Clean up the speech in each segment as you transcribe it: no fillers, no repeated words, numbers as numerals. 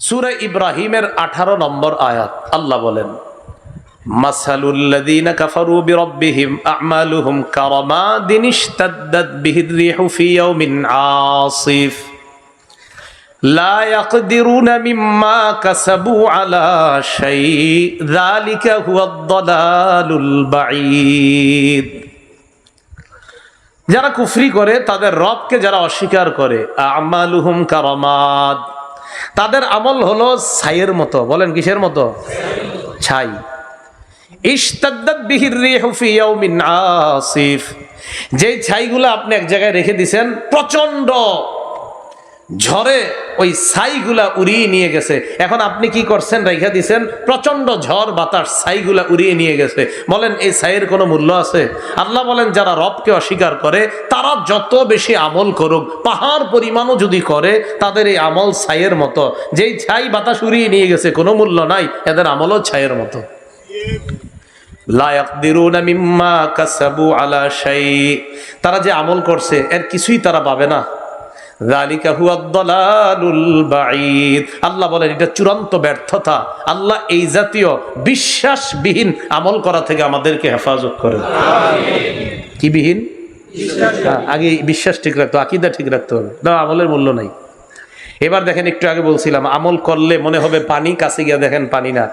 সূরা ইব্রাহিমের 18 নম্বর আয়াত আল্লাহ বলেন, মাসালুল্লাযীনা কাফারু বিরাব্বিহিম আ'মালুহুম কারামাদিন ইশতাদ্দাত বিহির রিহু ফি ইয়াউমিন আসিফ লা ইয়াকদিরুনা মিম্মা কাসাবু আলা শাই যালিকা হুয়াদ দালালুল বাঈদ। যারা কুফরি করে, তাদের রবকে যারা অস্বীকার করে, আমালুহুম কারামাদ, তাদের আমল হলো ছাইয়ের মতো। বলেন কিসের মতো? ছাই। ইশতাদ্দাত বিহির রিহু ফি ইয়াউমিন আসিফ, যে ছাইগুলো আপনি এক জায়গায় রেখে দিয়েছেন, প্রচন্ড ঝড়ে ওই ছাইগুলা উড়িয়ে নিয়ে গেছে। এখন আপনি কি করছেন? রেখে দিয়েছেন, প্রচন্ড ঝড় বাতাস ছাইগুলা উড়িয়ে নিয়ে গেছে। বলেন এই ছাইয়ের কোনো মূল্য আছে? আল্লাহ বলেন যারা রবকে অস্বীকার করে, তারা যত বেশি আমল করুক, পাহাড় পরিমাণও যদি করে, তাদের এই আমল ছাইয়ের মতো। যেই ছাই বাতাস উড়িয়ে নিয়ে গেছে, কোনো মূল্য নাই, এদের আমলও ছাইয়ের মতো। লা ইয়াকদিরুনা মিম্মা কাসাবু আলা শাই, তারা যে আমল করছে এর কিছুই তারা পাবে না। যালিকা হুয়াদ দালালুল বাঈদ, আল্লাহ বলেন এটা চূড়ান্ত ব্যর্থতা। আল্লাহ এই জাতীয় বিশ্বাসবিহীন আমল করা থেকে আমাদেরকে হেফাজত করেন। কি বিহীন? আগে বিশ্বাস ঠিক রাখতে, আকীদা ঠিক রাখতে হবে, না আমলের মূল্য নাই। এবার দেখেন, একটু আগে বলছিলাম আমল করলে মনে হবে পানি, কাছে গিয়ে দেখেন পানি না।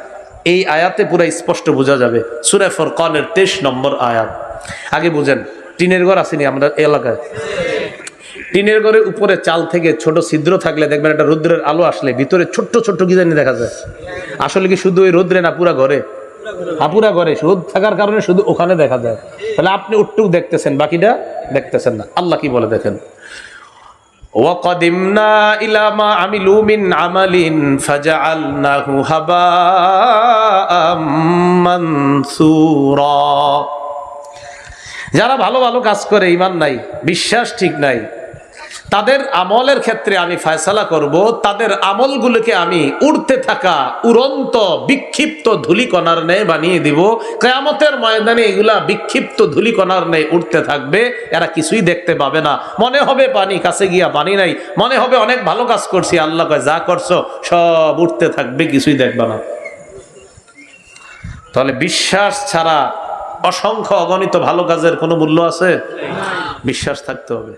এই আয়াতে পুরো স্পষ্ট বোঝা যাবে। সূরা ফুরকানের 23 নম্বর আয়াত। আগে বুঝেন, টিনের ঘর আসেনি আমরা এলাকায়? টিনের ঘরের উপরে চাল থেকে ছোট ছিদ্র থাকলে দেখবেন একটা রৌদ্রের আলো আসলে ভিতরে ছোট্ট ছোট্ট কি জানি দেখা যায়। আসলে কি শুধু ওই রৌদ্রে না, পুরা ঘরে? পুরা ঘরে রোদ থাকার কারণে শুধু ওখানে দেখা যায়। তাহলে আপনি ওটুকু দেখতেছেন, বাকিটা দেখতেছেন না। আল্লাহ কি বলে দেখেন, ওয়াকাদিমনা ইলা মা আমিলু মিন আমালিন ফাজআলনাহু হাবাআম মানসুরা। যারা ভালো ভালো কাজ করে, ঈমান নাই, বিশ্বাস ঠিক নাই, তাদের আমলের ক্ষেত্রে আমি ফয়সালা করব, তাদের আমলগুলোকে আমি উড়তে থাকা উড়ন্ত বিক্ষিপ্ত ধূলিকণার ন্যায় বানিয়ে দিব। কিয়ামতের ময়দানে এগুলা বিক্ষিপ্ত ধূলিকণার ন্যায় উড়তে থাকবে, এরা কিছুই দেখতে পাবে না। মনে হবে পানি, কাছে গিয়া পানি নাই। মনে হবে অনেক ভালো কাজ করছি, আল্লাহ কয় যা করছো সব উঠতে থাকবে, কিছুই দেখবে না। তাহলে বিশ্বাস ছাড়া অসংখ্য অগণিত ভালো কাজের কোনো মূল্য আছে? বিশ্বাস থাকতে হবে।